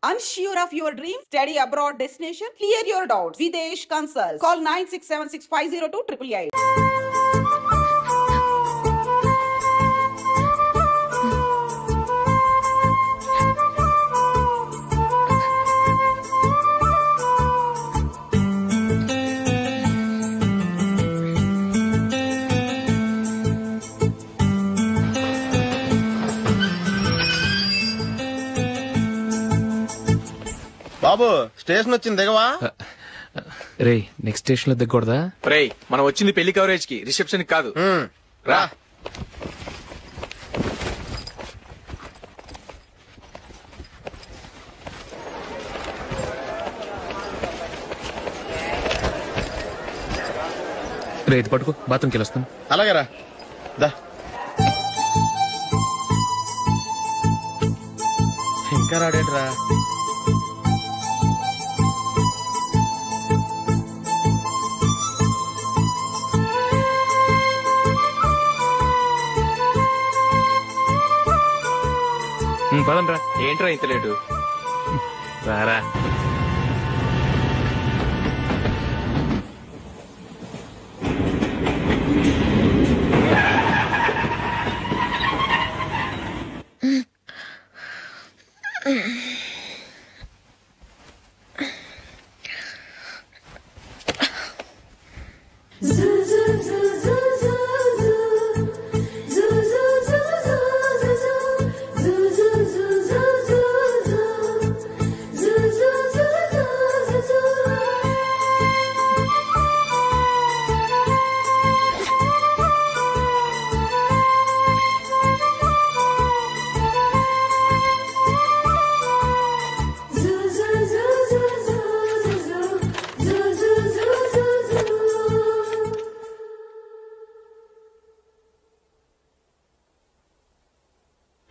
Unsure of your dream? Study abroad destination? Clear your doubts. Videsh Consult. Call 9676502888. Babu station వచ్చింది దిగవా? రే next station లో దిగకూడదా? రే మనం వచ్చింది పెళ్లి coverage కి, రిసెప్షన్ కాదు. రా. రే ఇది పట్టుకో, బాత్రూమ్కి వెళ్ళొస్తాను. అలాగే రా. దా. ఇంకా రాడేట్రా? పదండ్రా. ఏంట్రా ఇంత లేటు? రారా.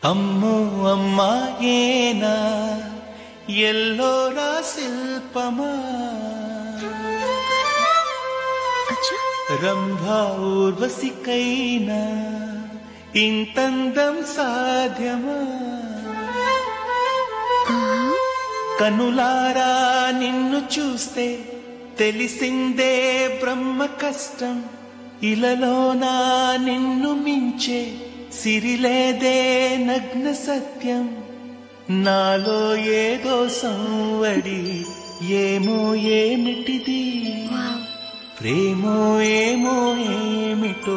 అమ్మో అమ్మాయేనా ఎల్లోరా శిల్పమా, రంభా ఊర్వశికైనా ఇంతందం సాధ్యమా, కనులారా నిన్ను చూస్తే తెలిసిందే బ్రహ్మ కష్టం, ఇలలోనా నిన్ను మించే సిరిలేదే నగ్న సత్యం, నాలో ఏదో సంవడి ఏమో ఏమిటిది, ప్రేమో ఏమో ఏమిటో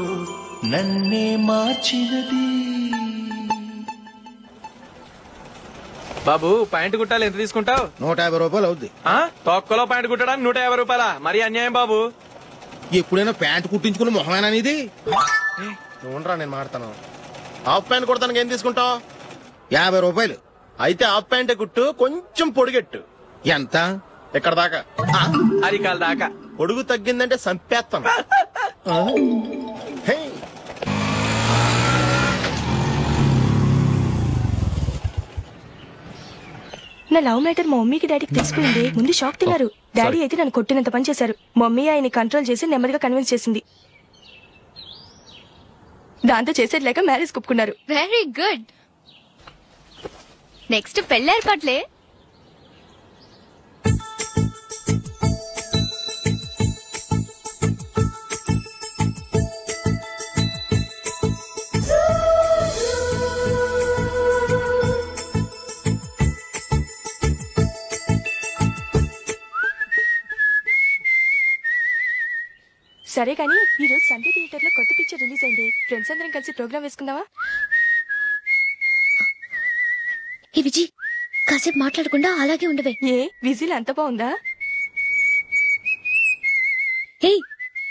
నన్నే మార్చినది. బాబు ప్యాంటు కుట్టాలి, ఎంత తీసుకుంటావు? 150 రూపాయలు అవుద్ది. తొక్కలో ప్యాంటు కుట్టడానికి 150 రూపాయల? మరి అన్యాయం బాబు. ఎప్పుడైనా ప్యాంటు కుట్టించుకుని మొహమేనా ఇది? నువ్వురా, నేను మాడతాను. హాఫ్ ప్యాంట్ కుడతానికి ఏం తీసుకుంటావు? 50 రూపాయలు. అయితే హాఫ్ ప్యాంటే కుట్టు, కొంచెం పొడిగెట్టు. ఎంత? ఇక్కడ దాకా, అరికాల దాకా. పొడుగు తగ్గిందంటే సంపేస్తాను. నా లవ్ మ్యాటర్ మా మమ్మీకి డాడీకి తెలిసిపోయింది. ముందు షాక్ తిన్నారు. డాడీ అయితే నన్ను కొట్టినంత పని చేశారు. మమ్మీ ఆయన్ని కంట్రోల్ చేసి నెమ్మదిగా కన్విన్స్ చేసింది. దాంతో చేసేది లేక మ్యారేజ్ ఒప్పుకున్నారు. Very good. నెక్స్ట్ పెళ్లి ఏర్పాట్లే. సరే కానీ ఈ రోజు సండే థియేటర్ లో కొత్త పిక్చర్ రిలీజ్ అయింది. ఫ్రెండ్స్ అందరం కలిసి ప్రోగ్రామ్ వేసుకుందామా? ఈ విజి కాసేపు మాట్లాడకుండా అలాగే ఉండవే. ఏ విజిల్ అంత బాగుందా? హే,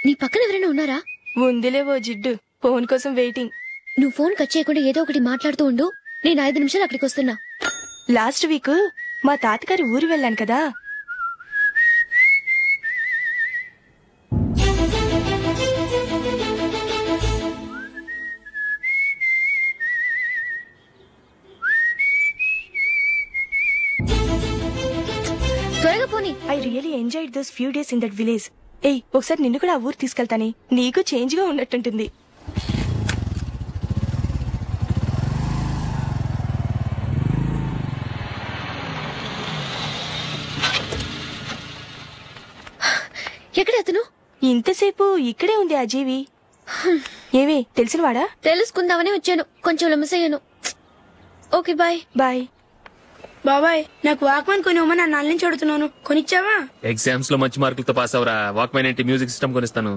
నీ పక్కన ఎవరైనా ఉన్నారా? ఉందిలేవో జిడ్డు, ఫోన్ కోసం వెయిటింగ్. నువ్వు ఫోన్ కట్ చేయకుండా ఏదో ఒకటి మాట్లాడుతూ ఉండు. నేను 5 నిమిషాలు అక్కడికి వస్తున్నా. లాస్ట్ వీక్ మా తాతగారి ఊరు వెళ్ళాను కదా. త్వరగా పోనీ. I really enjoyed those few days in that village. ఏయ్, ఒకసారి నిన్ను కూడా ఆ ఊరు తీసుకెళ్తానే, నీకు చేంజ్ గా ఉన్నట్టుంటుంది. ఎక్కడ అతను? ఇంతసేపు ఇక్కడే ఉంది ఆ జీవి. ఏవి తెలిసినవాడా? తెలుసుకుందామని వచ్చాను, కొంచెం లెమసయ్యాను. Okay bye. బాయ్. బాబాయ్ నాకు వాక్మన్ కొనివ్వమని నా నాన్న నుంచి అడుగుతున్నాను, కొనిచ్చావా? ఎగ్జామ్స్ లో మంచి మార్కులతో పాస్ అవరా. వాక్మెన్ ఏంటి, మ్యూజిక్ సిస్టమ్ కొనిస్తాను.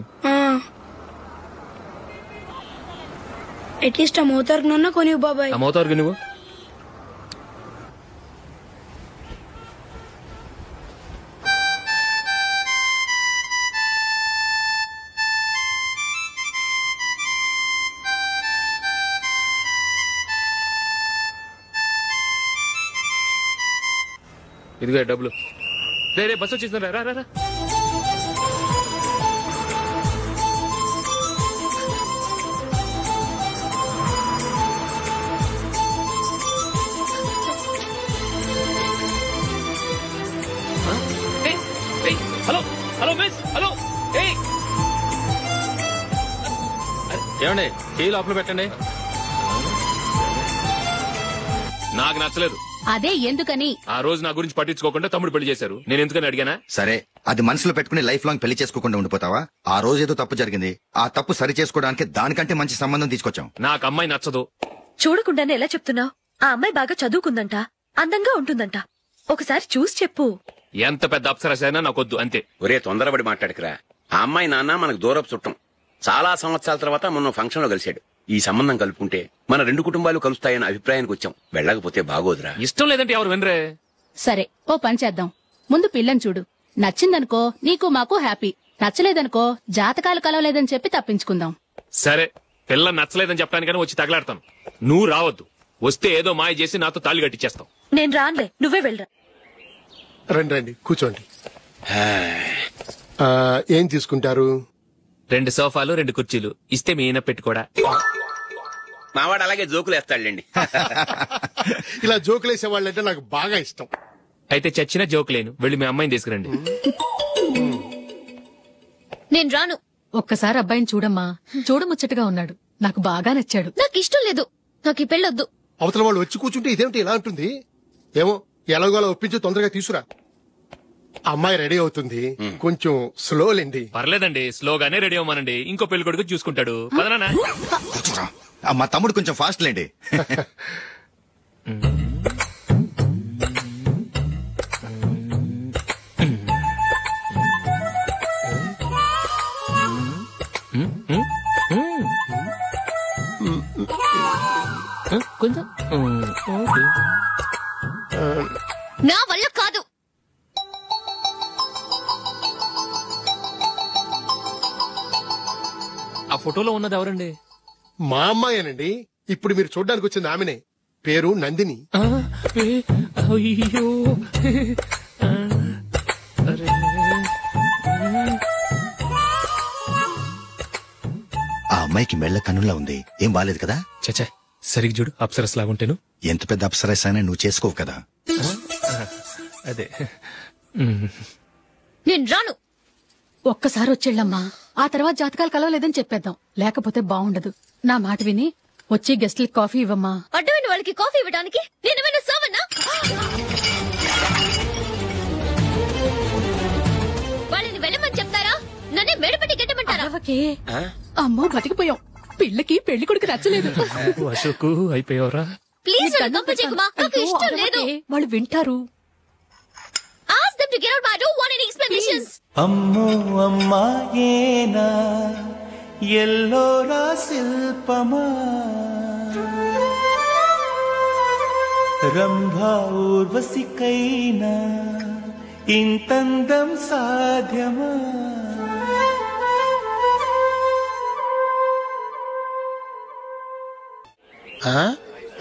అట్లీస్ట్ ఆ మోతార్కు నన్న కొనివ్వు బాబాయ్. ఆ మోతార్కు నువ్వు ఇదిగో డబ్బులు. రే బస్ వచ్చేసిందా, రా రా రా. Hello hello miss, hello. ఏమండి టీ లోపల పెట్టండి. నాకు నచ్చలేదు. అదే ఎందుకని? ఆ రోజు నా గురించి పట్టించుకోకుండా తమ్ముడు పెళ్లి చేశారు. నేను ఎందుకని అడిగానా? సరే, అది మనసులో పెట్టుకుని లైఫ్ లాంగ్ పెళ్లి చేసుకోకుండా ఉండిపోతావా? ఆ రోజు ఏదో తప్పు జరిగింది, ఆ తప్పు సరి చేసుకోవడానికి దానికంటే మంచి సంబంధం తీసుకొచ్చాం. నాకు అమ్మాయి నచ్చదు. చూడకుండానే ఎలా చెప్తున్నావు? ఆ అమ్మాయి బాగా చదువుకుందంట, అందంగా ఉంటుందంట. ఒకసారి చూసి చెప్పు. ఎంత పెద్ద అప్సరసైనా నాకొద్దు, అంతే. ఒరే తొందరపడి మాట్లాడకురా. ఆ అమ్మాయి నాన్న మనకు దూరపు చుట్టం. చాలా సంవత్సరాల తర్వాత మొన్న ఫంక్షన్ లో కలిశాడు. ఈ సంబంధం కలుపుకుంటే మన రెండు కుటుంబాలు కలుస్తాయన్న అభిప్రాయానికి వచ్చాం. వెళ్ళకపోతే బాగోదురా. ఇష్టం లేదంటే ఎవరు వినరే. సరే ఓ పని చేద్దాం. ముందు పిల్లని చూడు. నచ్చిందనుకో నీకు మాకు హ్యాపీ, నచ్చలేదనుకో జాతకాలు కలవలేదని చెప్పి తప్పించుకుందాం. సరే, పిల్ల నచ్చలేదని చెప్పడానికని వచ్చి తగలాడతాను. నువ్వు రావద్దు. వస్తే ఏదో మాయ చేసి నాతో తాళి కట్టించేస్తావు. నేను రానులే, నువ్వే వెళ్ళరా. రండి రండి కూర్చోండి. ఏం తీసుకుంటారు? 2 సోఫాలు 2 కుర్చీలు ఇస్తే మీ ఈయన పెట్టుకోడా. మావాడు అలాగే జోకులు వేస్తాడులేండి. ఇలా జోకులేసే వాళ్ళంటే నాకు బాగా ఇష్టం. అయితే చచ్చిన జోక్ లేను. వెళ్ళి మీ అమ్మాయిని తీసుకురండి. నేను రాను. ఒక్కసారి అబ్బాయిని చూడమ్మా, చూడముచ్చటగా ఉన్నాడు. నాకు బాగా నచ్చాడు. నాకు ఇష్టం లేదు, నాకు ఈ పెళ్ళొద్దు. అవతల వాళ్ళు వచ్చి కూర్చుంటే ఇదేమిటి ఇలా ఉంటుంది? ఏమో ఎలాగోలా ఒప్పించి తొందరగా తీసుకురా. అమ్మాయి రెడీ అవుతుంది, కొంచెం స్లో లేండి. పర్లేదండి, స్లోగానే రెడీ అవ్వమనండి. ఇంకో పెళ్లి కొడుకు చూసుకుంటాడు. పదనా. మా తమ్ముడు కొంచెం ఫాస్ట్ లేండి. కొంచెం నా వల్ల కాదు. ఆ ఫోటోలో ఉన్నది ఎవరండి? మా అమ్మాయేనండి. ఇప్పుడు మీరు చూడడానికి వచ్చింది ఆమెనే. పేరు నందిని. అయ్యో, ఆ అమ్మాయికి మెళ్ళ కన్నులా ఉంది, ఏం బాలేదు కదా? చచ్చా, సరిగ్గా చూడు, అప్సరస్ లాగుంటేను. ఎంత పెద్ద అప్సరస్ అయినా నువ్వు చేసుకోవు కదా. అదే. నేను రాను. ఒక్కసారి వచ్చేళ్ళమ్మా, ఆ తర్వాత జాతకాలు కలవలేదని చెప్పేద్దాం. లేకపోతే బాగుండదు. నా మాట విని వచ్చి గెస్ట్లకి కాఫీ ఇవ్వమ్మా. అడ్డమైన వాళ్ళకి కాఫీ ఇవ్వడానికి నేనేమైనా సావన్నా? వాళ్ళని వెళ్ళమని చెప్తారా, నన్నే మెడపట్టి గెట్టమంటారా? అమ్మో బతికిపోయాం. పిల్లకి పెళ్లి కొడుకు నచ్చలేదు. అశోకు అయిపోయావరా. ప్లీజ్ నాకు ఇష్టం లేదు. వాళ్ళు వింటారు. Ask them to get out. I don't want any explanations. అమ్మో అమ్మాయేనా ఎల్లోరా శిల్పమా, రంభా ఊర్వశికైనా ఇంతందం సాధ్యమా?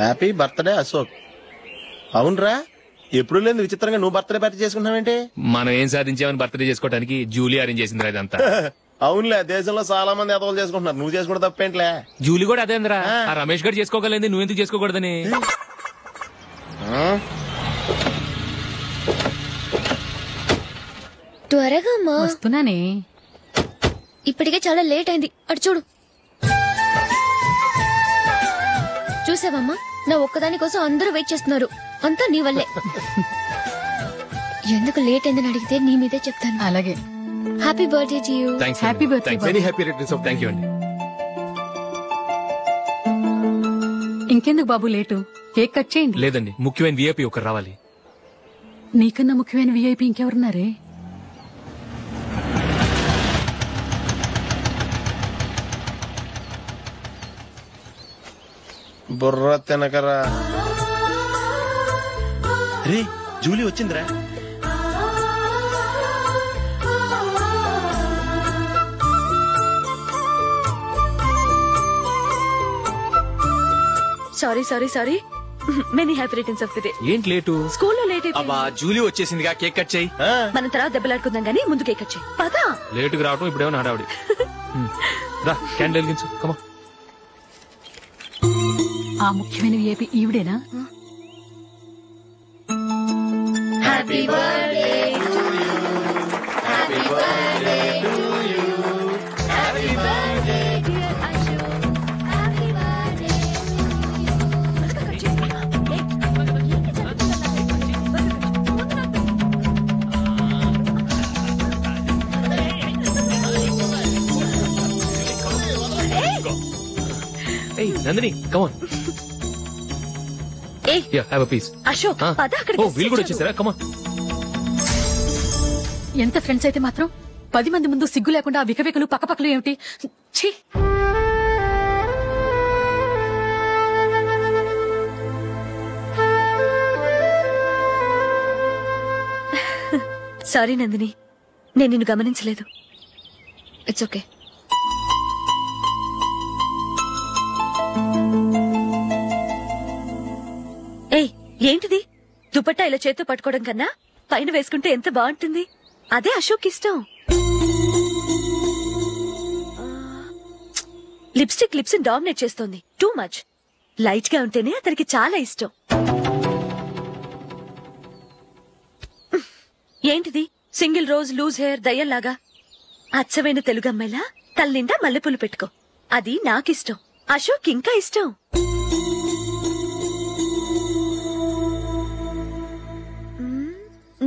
Happy birthday Ashok. అవునరా, ఎప్పుడు లేదు విచిత్రంగా నువ్వు బర్త్డే పార్టీ చేసుకుంటున్నావేంటి? మనం ఏం సాధించామని బర్త్డే చేసుకోవడానికి జూలీ అరేంజ్ చేసింది ఇదంతా. అవునులే, దేశంలో చాలా మంది ఎదవలు చేసుకుంటున్నారు, నువ్వు చేసుకోవడం తప్పేంట్లే. జూలీ కూడా అదేంద్రా. ఆ రమేష్ గారు చేసుకోగలేదు, నువ్వెందుకు చేసుకోకూడదని. త్వరగా వస్తున్నానే. ఇప్పటికే చాలా లేట్ అయింది. అటు చూడు. చూసావమ్మా, నా ఒక్కదాని కోసం అందరూ వెయిట్ చేస్తున్నారు. అంతా నీ వల్లే. ఎందుకు లేట్ అయిందని అడిగితే నీ మీదే చెప్తాను. అలాగే. Happy birthday to you. Happy birthday. Very happy returns of thank you అండి. ఇంకెందుకు బాబు లేటు, కేక్ కట్ చేయండి. లేదండి, ముఖ్యమైన విఐపి ఒకరు రావాలి. నీకన్నా ముఖ్యమైన విఐపి ఇంకెవరున్నారే? బుర్ర తినకరా. రే జూలీ వచ్చిందిరా. Sorry sorry sorry, many happy returns of the day. ఏంటి లేటు? స్కూల్లో లేట్ అబ్బా జూలీ వచ్చేసిందిగా, కేక్ కట్ చేయి. మనం తర్వాత దెబ్బలాడుకుందాం గానీ ముందు కేక్ కట్ చేయి. పదా లేటుగా రావటం ఇప్పుడేమో హడావిడి. రా క్యాండిల్ వెలిగించు. కమా. ఆ ముఖ్యమైన విఐపి ఈవిడేనా? Happy birthday to you. Happy birthday to you. Happy birthday dear Ashok. Happy birthday. Hey, Nandini, come on. Hey, yeah, have a piece. Ashok పద అక్కడికి. ఓ వీళ్ళు కూడా వచ్చేసారా? కమా. ఎంత ఫ్రెండ్స్ అయితే మాత్రం 10 మంది ముందు సిగ్గు లేకుండా వికవికలు పక్కపక్కలు ఏమిటి? ఛీ. సారీ నందిని, నేను నిన్ను గమనించలేదు. It's okay. ఏయ్ ఏంటిది? దుపట్టా ఇలా చేత్తో పట్టుకోవడం కన్నా పైన వేసుకుంటే ఎంత బాగుంటుంది. అదే అశోక్ ఇష్టం. లిప్స్టిక్ లిప్స్ డామినేట్ చేస్తోంది. Too much. లైట్ గా ఉంటేనే అతనికి చాలా ఇష్టం. ఏంటిది? సింగిల్ రోజ్ లూజ్ హెయిర్ దయ్యంలాగా. అచ్చమైన తెలుగు అమ్మాయిలా తల్లిండా మల్లెపూలు పెట్టుకో. అది నాకిష్టం. అశోక్ ఇంకా ఇష్టం.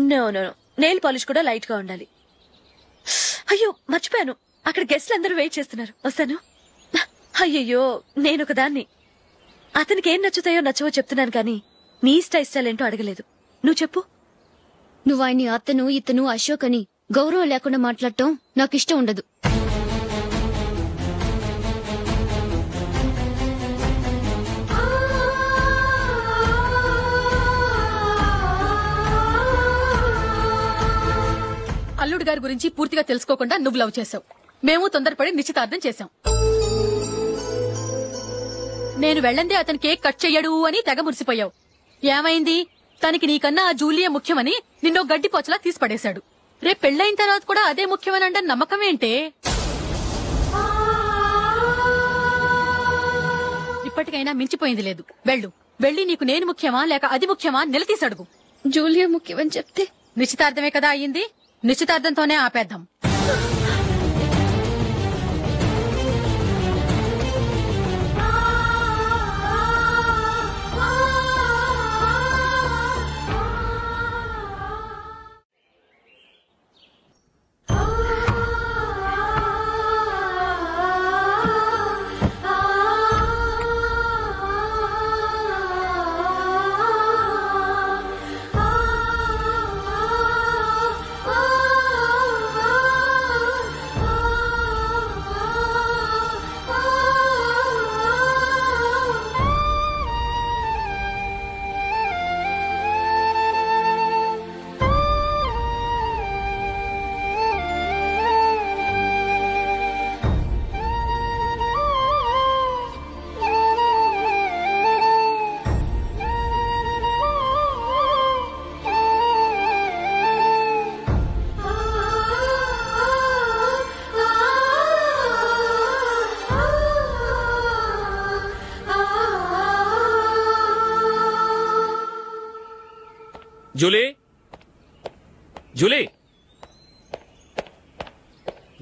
No no no, nail polish కూడా లైట్ గా ఉండాలి. అయ్యో మర్చిపోయాను, అక్కడ గెస్ట్లు అందరూ వెయిట్ చేస్తున్నారు. వస్తాను. అయ్యయ్యో నేనొక దాన్ని. అతనికి ఏం నచ్చుతాయో నచ్చవో చెప్తున్నాను కానీ నీ ఇష్టాలేంటో అడగలేదు. నువ్వు చెప్పు. నువ్వు ఆయన్ని అతను ఇతను అశోక్ అని గౌరవం లేకుండా మాట్లాడటం నాకు ఇష్టం ఉండదు. అల్లుడు గారి గురించి పూర్తిగా తెలుసుకోకుండా నువ్వు లవ్ చేసావు. మేము తొందరపడి నిశ్చితార్థం చేశాం. నేను వెళ్ళందే అతను కేక్ కట్ చెయ్యడు అని తెగ మురిసిపోయావు. ఏమైంది? తనకి నీకన్నా ఆ జూలియే ముఖ్యమని నిన్నో గడ్డి పోచలా తీసి పడేశాడు. రేపు పెళ్లైన తర్వాత కూడా అదే ముఖ్యమని అంటే నమ్మకం ఏంటే? ఇప్పటికైనా మించిపోయింది లేదు. వెళ్ళు. వెళ్ళి నీకు నేను ముఖ్యమా లేక అది ముఖ్యమా నిలదీసి అడుగు. జూలియా ముఖ్యమని చెప్తే నిశ్చితార్థమే కదా అయ్యింది. నిశ్చితార్థంతోనే ఆపేద్దాం. Julie, Julie,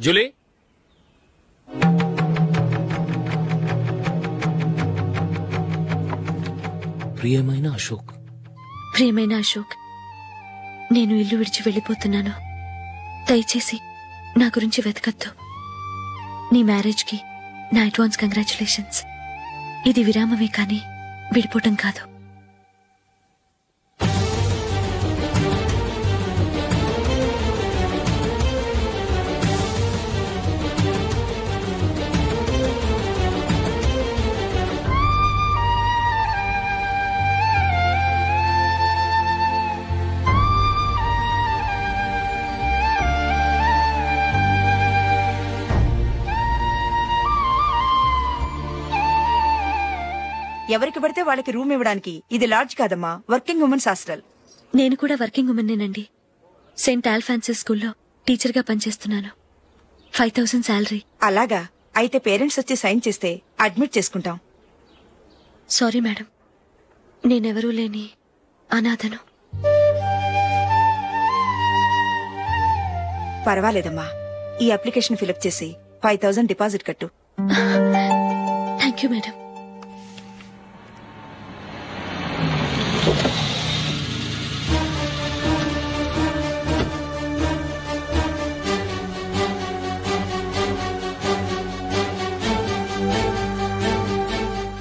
Julie. ప్రియమైన అశోక్. ప్రియమైన అశోక్, నేను ఇల్లు విడిచి వెళ్ళిపోతున్నాను. దయచేసి నా గురించి వెతకద్దు. నీ మ్యారేజ్కి నా అడ్వాన్స్ కంగ్రాచులేషన్స్. ఇది విరామమే కానీ విడిపోవటం కాదు. ఎవరికి పడితే వాళ్ళకి రూమ్ ఇవ్వడానికి ఇది లాడ్జ్ కాదమ్మా, వర్కింగ్ ఉమెన్స్ హాస్టల్. నేను కూడా వర్కింగ్ ఉమెన్నేనండి. సెయింట్ ఆల్ఫాన్సెస్ స్కూల్లో టీచర్గా పనిచేస్తున్నాను. 5000 శాలరీ. అలాగా? అయితే పేరెంట్స్ వచ్చి సైన్ చేస్తే అడ్మిట్ చేసుకుంటాం. సారీ మేడం, నేనెవరూ లేని అనాథను. పర్వాలేదమ్మా, ఈ అప్లికేషన్ ఫిలప్ చేసి 5000 డిపాజిట్ కట్టు. Thank you madam.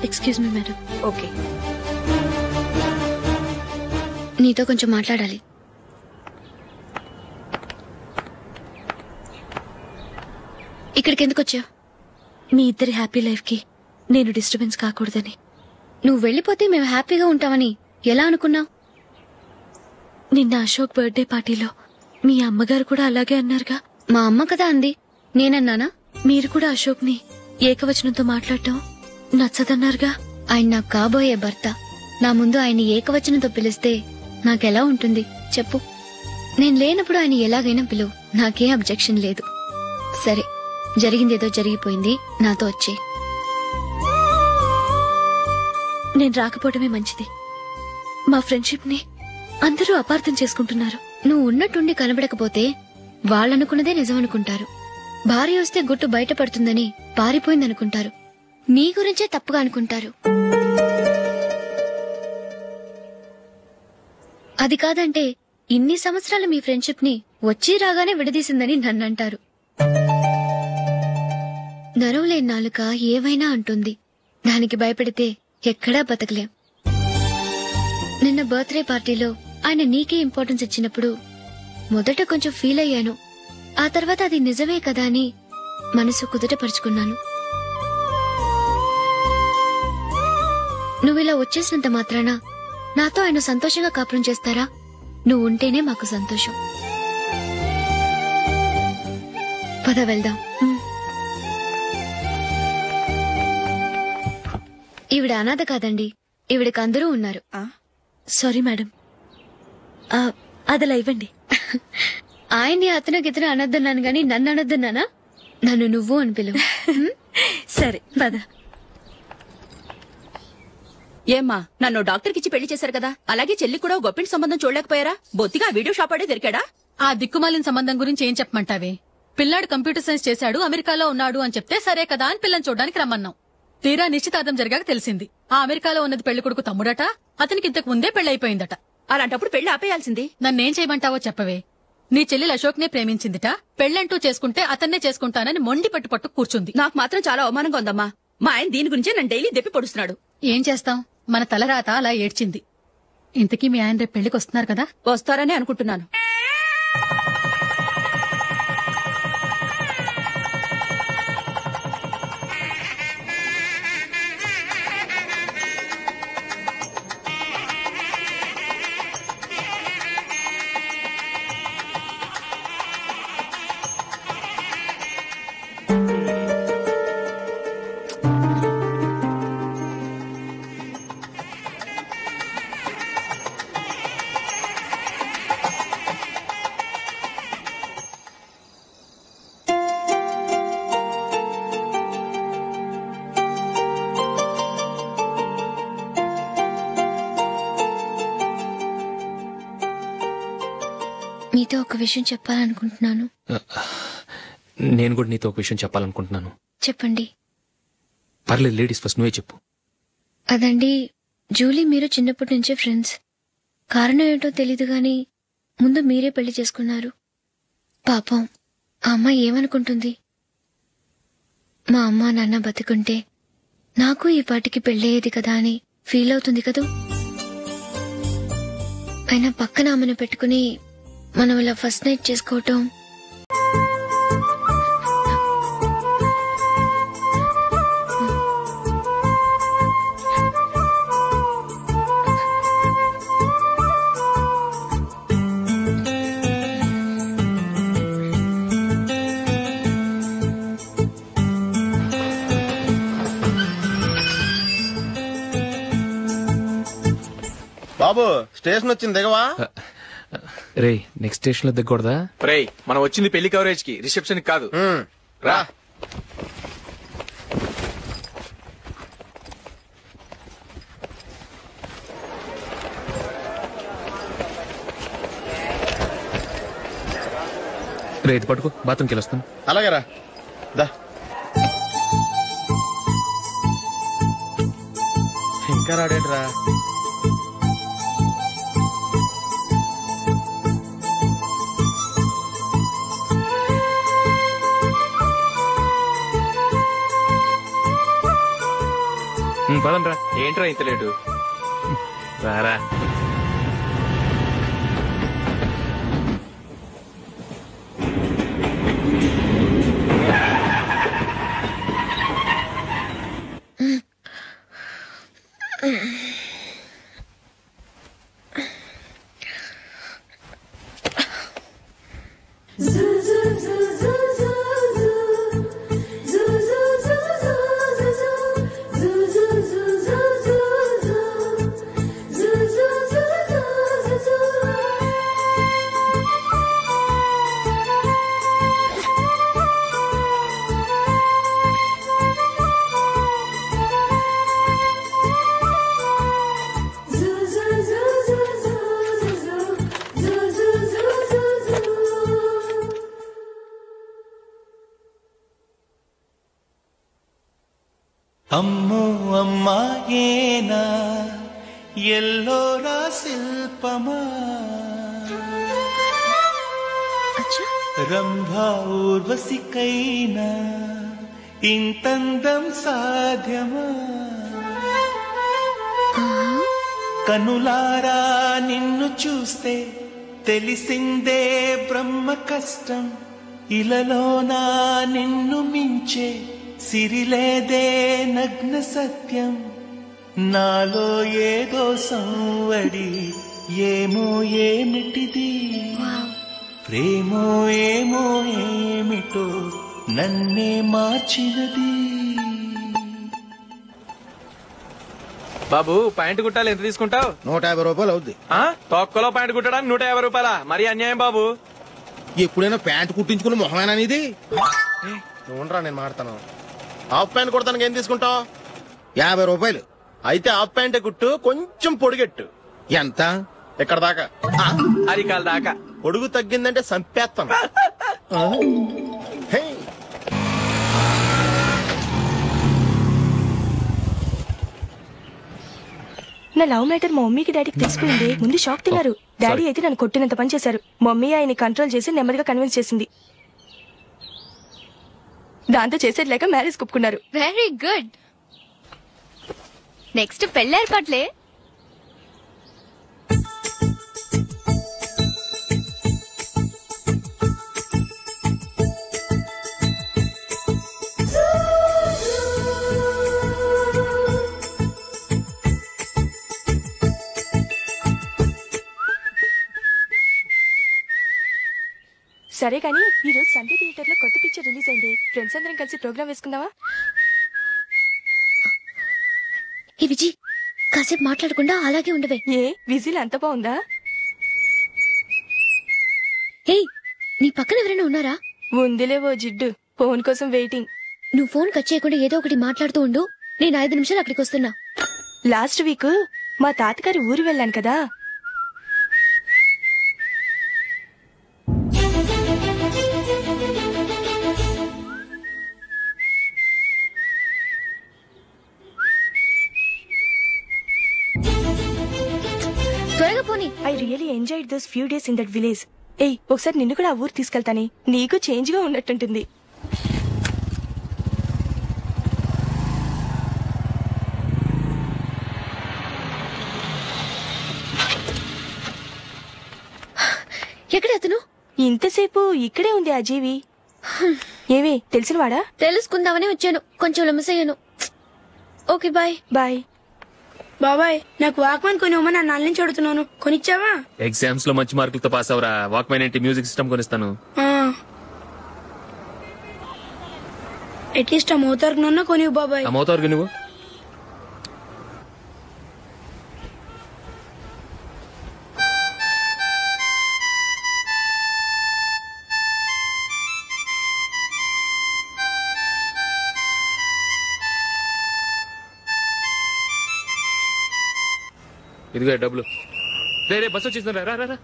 Excuse me madam. Okay. నీతో కొంచెం మాట్లాడాలి. ఇక్కడికి ఎందుకు వచ్చావు? మీ ఇద్దరి హ్యాపీ లైఫ్ కి నేను డిస్టర్బెన్స్ కాకూడదని. నువ్వు వెళ్ళిపోతే మేము హ్యాపీగా ఉంటామని ఎలా అనుకున్నావు? నిన్న అశోక్ బర్త్డే పార్టీలో మీ అమ్మగారు కూడా అలాగే అన్నారుగా. మా అమ్మ కదా అంది, నేనన్నానా? మీరు కూడా అశోక్ ని ఏకవచనంతో మాట్లాడటం నచ్చదన్నారుగా. ఆయన నాకు కాబోయే భర్త. నా ముందు ఆయన ఏకవచనంతో పిలిస్తే నాకెలా ఉంటుంది చెప్పు? నేను లేనప్పుడు ఆయన ఎలాగైనా పిలువు, నాకే అబ్జెక్షన్ లేదు. సరే, జరిగిందేదో జరిగిపోయింది, నాతో వచ్చే. నేను రాకపోవడమే మంచిది. మా ఫ్రెండ్షిప్ ని అందరూ అపార్థం చేసుకుంటున్నారు. నువ్వు ఉన్నట్టుండి కనబడకపోతే వాళ్ళనుకున్నదే నిజమనుకుంటారు. భార్య వస్తే గుట్టు బయటపడుతుందని పారిపోయిందనుకుంటారు. నీ గురించే తప్పుగా అనుకుంటారు. అది కాదంటే ఇన్ని సంవత్సరాలు మీ ఫ్రెండ్షిప్ ని వచ్చి రాగానే విడదీసిందని నన్నంటారు. నరవలేని నాలుక ఏవైనా అంటుంది. దానికి భయపడితే ఎక్కడా బతకలేం. నిన్న బర్త్డే పార్టీలో ఆయన నీకే ఇంపార్టెన్స్ ఇచ్చినప్పుడు మొదట కొంచెం ఫీల్ అయ్యాను. ఆ తర్వాత అది నిజమే కదా అని మనసు కుదుటపరుచుకున్నాను. నువ్విలా వచ్చేసినంత మాత్రాన నాతో ఆయన సంతోషంగా కాపురం చేస్తారా? నువ్వు ఉంటేనే మాకు సంతోషం. పద వెళ్దాం. ఈవిడ అనాథ కాదండి, ఈవిడకి అందరూ ఉన్నారు. సారీ మేడం, అదలా ఇవ్వండి. ఆయన్ని అతను గితను అనొద్దన్నాను గాని నన్ను అనొద్దన్నానా? నన్ను నువ్వు అని పిలువు. సరే పద. ఏమ్మా, నన్ను డాక్టర్ కిచ్చి పెళ్లి చేశారు కదా, అలాగే చెల్లి కూడా గొప్పింటి సంబంధం చూడలేకపోయారా? బొత్తిగా వీడియో షాప్ ఆడే దొరికాడా? ఆ దిక్కుమాలిన సంబంధం గురించి ఏం చెప్పమంటావే? పిల్లాడు కంప్యూటర్ సైన్స్ చేశాడు, అమెరికాలో ఉన్నాడు అని చెప్తే సరే కదా అని పిల్లని చూడడానికి రమ్మన్నాం. తీరా నిశ్చితార్థం జరిగాక తెలిసింది ఆ అమెరికాలో ఉన్నది పెళ్లి కొడుకు తమ్ముడట, అతనికి ఇంతకు ముందే పెళ్లయిపోయిందట. అలాంటప్పుడు పెళ్లి ఆపేయాల్సింది. నన్నేం చేయమంటావో చెప్పవే? నీ చెల్లెలు అశోక్ నే ప్రేమించిందిట, పెళ్లంటూ చేసుకుంటే అతన్నే చేసుకుంటానని మొండి పట్టు కూర్చుంది. నాకు మాత్రం చాలా అవమానంగా ఉందమ్మా. మా ఆయన దీని గురించే నన్ను డైలీ దెప్పి పొడుస్తున్నాడు. ఏం చేస్తాం, మన తలరాత అలా ఏడ్చింది. ఇంతకీ మీ ఆయన రేపు పెళ్లికి వస్తున్నారు కదా? వస్తారని అనుకుంటున్నాను. మీతో ఒక విషయం చెప్పాలనుకుంటున్నాను. నేను కూడా నీతో ఒక విషయం చెప్పాలనుకుంటున్నాను. చెప్పండి. పర్లేదు, లేడీస్ ఫస్ట్, నువ్వే చెప్పు. అదండి, జూలీ మీరు చిన్నప్పటి నుంచే ఫ్రెండ్స్. కారణం ఏంటో తెలీదు గాని ముందు మీరే పెళ్లి చేసుకున్నారు. పాపం ఆ అమ్మాయి ఏమనుకుంటుంది? మా అమ్మ నాన్న బతుకుంటే నాకు ఈ పాటికి పెళ్ళయ్యేది కదా అని ఫీల్ అవుతుంది కదూ. అయినా పక్కన ఆమెను పెట్టుకుని మనం ఇలా ఫస్ట్ నైట్ చేసుకోవటం బాబు స్టేషన్ వచ్చింది దిగవా? రే నెక్స్ట్ స్టేషన్ లో దిగకూడదా? రే మనం వచ్చింది పెళ్లి కవరేజ్ కి, రిసెప్షన్ కి కాదు. రా. రే ఇది పట్టుకో, బాత్రూమ్కి వెళ్ళొస్తాను. అలాగే రా. దా. ఇంకా రాడేట్రా? పదండ్రా. ఏంట్రా ఇంత లేటు? రారా. అమ్మో అమ్మాయేనా ఎల్లోరా శిల్పమా రంభా ఊర్వశికైనా ఇంతందం సాధ్యమా కనులారా నిన్ను చూస్తే తెలిసిందే బ్రహ్మ కష్టం ఇలలోనా నిన్ను మించే సిరిలేదే నగ్న సత్యం నాలో ఏదో సంవడి ఏమో ఏమిటిది ప్రేమో ఏమో ఏమిటో నన్నే మార్చినది. బాబు ప్యాంటు కుట్టాలి, ఎంత తీసుకుంటావు? 150 రూపాయలు అవుద్ది. తొక్కలో ప్యాంటు కుట్టడానికి 150 రూపాయలా? మరి అన్యాయం బాబు. ఎప్పుడైనా ప్యాంట్ కుట్టించుకుని మొహమేనా ఇది? చూడరా నేను మాడతాను. హాఫ్ ప్యాంట్ కుడతానికి ఏం తీసుకుంటావు? 50 రూపాయలు. అయితే హాఫ్ ప్యాంటే కుట్టు, కొంచెం పొడిగెట్టు. ఎంత? ఎక్కడ దాకా? అరికాల దాకా. పొడుగు తగ్గిందంటే సంపేస్తాను. నా లవ్ మ్యాటర్ మా మమ్మీకి డాడీకి తెలిసిపోయింది. ముందు షాక్ తిన్నారు. డాడీ అయితే నన్ను కొట్టినంత పని చేశారు. మమ్మీ ఆయన్ని కంట్రోల్ చేసి నెమ్మదిగా కన్విన్స్ చేసింది. దాంతో చేసేది లేక మ్యారేజ్ కుప్పుకున్నారు. Very good. నెక్స్ట్ పెళ్లి ఏర్పాట్లే. సరే కానీ ఈ రోజు సండే థియేటర్ లో కొత్త పిక్చర్ రిలీజ్ అయింది. ఫ్రెండ్స్ అందరం కలిసి ప్రోగ్రామ్ వేసుకుందామా? ఏ విజి, కాసేపు మాట్లాడకుండా అలాగే ఉండవే. ఏ విజిల్ అంత బాగుందా? ఏయ్, నీ పక్కన ఎవరైనా ఉన్నారా? ఉందిలే ఓ జిడ్డు, ఫోన్ కోసం వెయిటింగ్. నువ్వు ఫోన్ కట్ చేయకుండా ఏదో ఒకటి మాట్లాడుతూ ఉండు. నేను 5 నిమిషాలు అక్కడికి వస్తున్నా. లాస్ట్ వీక్ మా తాతగారి ఊరు వెళ్ళాను కదా. త్వరగా పోనీ. I really enjoyed those few days in that village. ఏయ్ ఒకసారి నిన్ను కూడా ఆ ఊరు తీసుకెళ్తానే, నీకు చేంజ్ గా ఉన్నట్టుంటుంది. ఎక్కడ అతను? ఇంతసేపు ఇక్కడే ఉంది ఆ జీవి. ఏవే తెలిసినవాడా? తెలుసుకుందామని వచ్చాను, కొంచెం లెమసయ్యాను. Okay bye. బాయ్. బాబాయ్ నాకు వాక్మాన్ కొనివ్వమని నా నాన్న నుంచి అడుగుతున్నాను, కొనిచ్చావా? ఎగ్జామ్స్ లో మంచి మార్కులతో పాస్ అవరా, వాక్మెన్ ఏంటి మ్యూజిక్ సిస్టమ్ కొనిస్తాను. అట్లీస్ట్ ఆ మోతార్కు కొనివ్వు బాబాయ్. ఆ మోతార్కు నువ్వు ఇదిగో డబ్బులు. రే బస్ వచ్చేసింది, రా రా రా.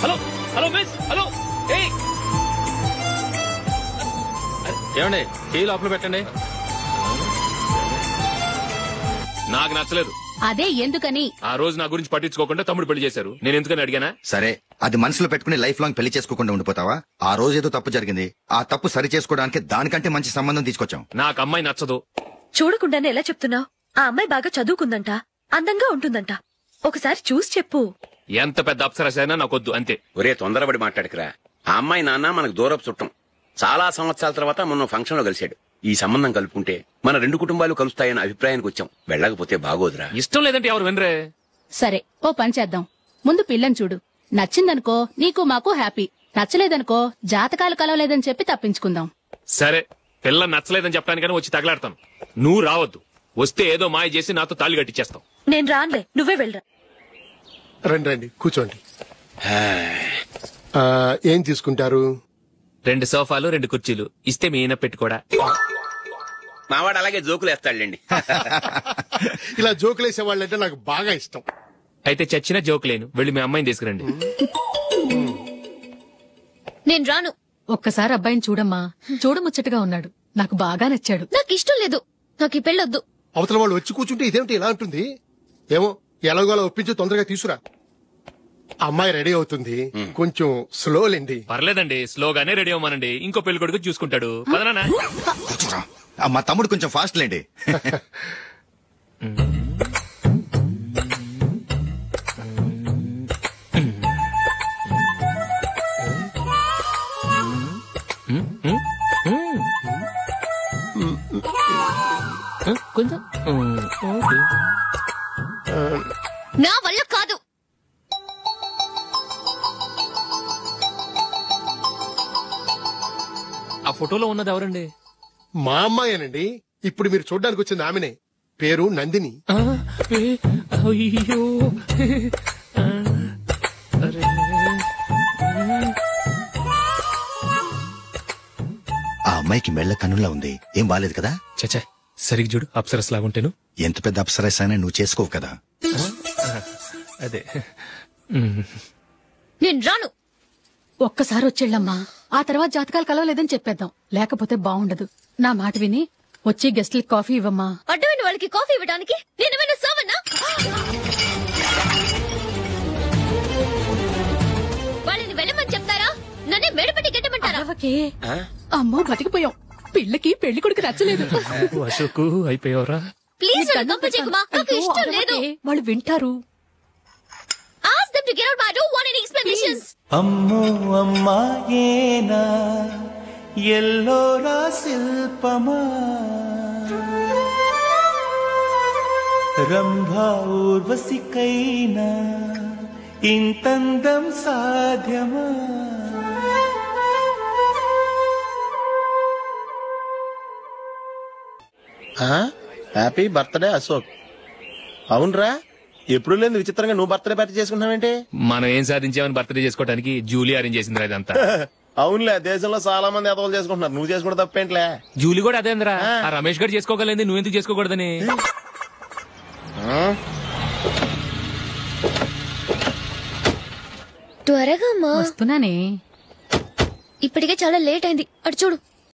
Hello hello miss, hello. ఏమండి టీ లోపల పెట్టండి. నాకు నచ్చలేదు. అదే ఎందుకని? ఆ రోజు నా గురించి పట్టించుకోకుండా తమ్ముడు పెళ్లి చేశారు, నేను ఎందుకని అడిగానా? సరే అది మనసులో పెట్టుకుని లైఫ్ లాంగ్ పెళ్లి చేసుకోకుండా ఉండిపోతావా? ఆ రోజు ఏదో తప్పు జరిగింది, ఆ తప్పు సరి చేసుకోవడానికి దానికంటే మంచి సంబంధం తీసుకొచ్చాం. నాకు అమ్మాయి నచ్చదు. చూడకుండానే ఎలా చెప్తున్నావు? ఆ అమ్మాయి బాగా చదువుకుందంట, అందంగా ఉంటుందంట. ఒకసారి చూసి చెప్పు. ఎంత పెద్ద అప్సరసైనా నాకొద్దు అంతే. ఒరే తొందరపడి మాట్లాడకురా. ఆ అమ్మాయి నాన్న మనకు దూరపు చుట్టం. చాలా సంవత్సరాల తర్వాత మొన్న ఫంక్షన్ లో కలిశాడు. ఈ సంబంధం కలుపుకుంటే మన రెండు కుటుంబాలు కలుస్తాయన్న అభిప్రాయానికి వచ్చాం. వెళ్ళకపోతే బాగోదురా. ఇష్టం లేదంటే ఎవరు వినరే. సరే ఓ పని చేద్దాం, ముందు పిల్లని చూడు. నచ్చిందనుకో నీకు మాకు హ్యాపీ, నచ్చలేదనుకో జాతకాలు కలవలేదని చెప్పి తప్పించుకుందాం. సరే పిల్ల నచ్చలేదని చెప్పడానికని వచ్చి తగలాడతాను. నువ్వు రావద్దు, వస్తే ఏదో మాయ చేసి నాతో తాళి కట్టించేస్తావు. నేను రానులే, నువ్వే వెళ్ళరా. రండి రండి కూర్చోండి. ఏం తీసుకుంటారు? 2 సోఫాలు 2 కుర్చీలు ఇస్తే మీ ఈయన పెట్టుకోడా. మావాడు అలాగే జోకులు వేస్తాడులేండి. ఇలా జోకులేసే వాళ్ళంటే నాకు బాగా ఇష్టం. అయితే చచ్చిన జోకులేను, వెళ్ళి మీ అమ్మాయిని తీసుకురండి. నేను రాను. ఒక్కసారి అబ్బాయిని చూడమ్మా, చూడముచ్చటగా ఉన్నాడు, నాకు బాగా నచ్చాడు. నాకు ఇష్టం లేదు, నాకు ఈ పెళ్ళొద్దు. అవతల వాళ్ళు వచ్చి కూర్చుంటే ఇదేమిటి ఇలా ఉంటుంది? ఏమో ఎలాగోలా ఒప్పించి తొందరగా తీసుకురా. అమ్మాయి రెడీ అవుతుంది, కొంచెం స్లో లేండి. పర్లేదండి, స్లోగానే రెడీ అవ్వమనండి, ఇంకో పెళ్లి కొడుకు చూసుకుంటాడు. పదనా. మా తమ్ముడు కొంచెం ఫాస్ట్ లేండి. నా వల్ల కాదు. ఆ ఫోటోలో ఉన్నది ఎవరండి? మా అమ్మాయేనండి. ఇప్పుడు మీరు చూడడానికి వచ్చింది ఆమెనే. పేరు నందిని. అయ్యో ఆ అమ్మాయికి మెళ్ళ కన్నులా ఉంది, ఏం బాలేదు కదా? చచ్చా సరిగ్గా చూడు, అప్సరస్ లాగుంటేను. ఎంత పెద్ద అప్సరస్ అయినా నువ్వు చేసుకోవు కదా. అదే నేను రాను. ఒక్కసారి వచ్చేళ్ళమ్మా, ఆ తర్వాత జాతకాలు కలవలేదని చెప్పేద్దాం, లేకపోతే బాగుండదు. నా మాట విని వచ్చి గెస్ట్లకి కాఫీ ఇవ్వమ్మా. అడ్డమైన వాళ్ళకి కాఫీ ఇవ్వడానికి నేనేమైనా సోమన్నా? వాళ్ళని వెళ్ళమని చెప్తారా, నన్నే మెడపట్టి గెట్టమంటారా? అమ్మో బతికిపోయాం, పిల్లకి పెళ్లి కొడుకు నచ్చలేదు. అశోక్ అయిపోయావరా? ప్లీజ్ నాకు ఇష్టం లేదు. వాళ్ళు వింటారు. Ask them to get out, but I don't want any explanations. అమ్మో అమ్మాయేనా ఎల్లోరా శిల్పమా, రంభా ఊర్వశికైనా ఇంతందం సాధ్యమా? Happy birthday Ashok. అవునరా, ఎప్పుడు లేదు విచిత్రంగా నువ్వు బర్త్డే పార్టీ చేసుకుంటావేంటి? మనం ఏం సాధించామని బర్త్డే చేసుకోవడానికి జూలీ అరేంజ్ చేసింది ఇదంతా. అవునులే, దేశంలో చాలా మంది ఎదవలు చేసుకుంటున్నారు, నువ్వు చేసుకుంటే తప్పేంట్లే. జూలీ కూడా అదేంద్రా, ఆ రమేష్ గారు చేసుకోగలేదు, నువ్వెందుకు చేసుకోకూడదని. త్వరగా వస్తున్నానే. ఇప్పటికే చాలా లేట్ అయింది. అటు చూడు.